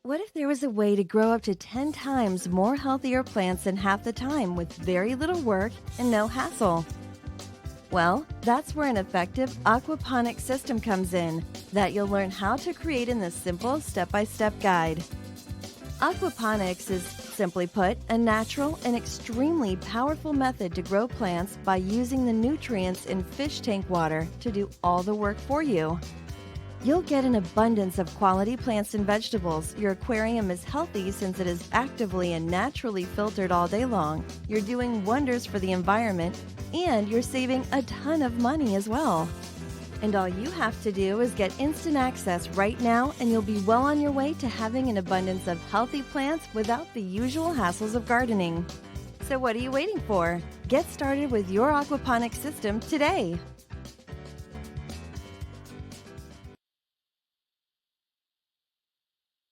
What if there was a way to grow up to 10 times more healthier plants in half the time with very little work and no hassle? Well, that's where an effective aquaponics system comes in that you'll learn how to create in this simple step-by-step guide. Aquaponics is, simply put, a natural and extremely powerful method to grow plants by using the nutrients in fish tank water to do all the work for you. You'll get an abundance of quality plants and vegetables. Your aquarium is healthy since it is actively and naturally filtered all day long. You're doing wonders for the environment, and you're saving a ton of money as well. And all you have to do is get instant access right now, and you'll be well on your way to having an abundance of healthy plants without the usual hassles of gardening. So what are you waiting for? Get started with your aquaponics system today.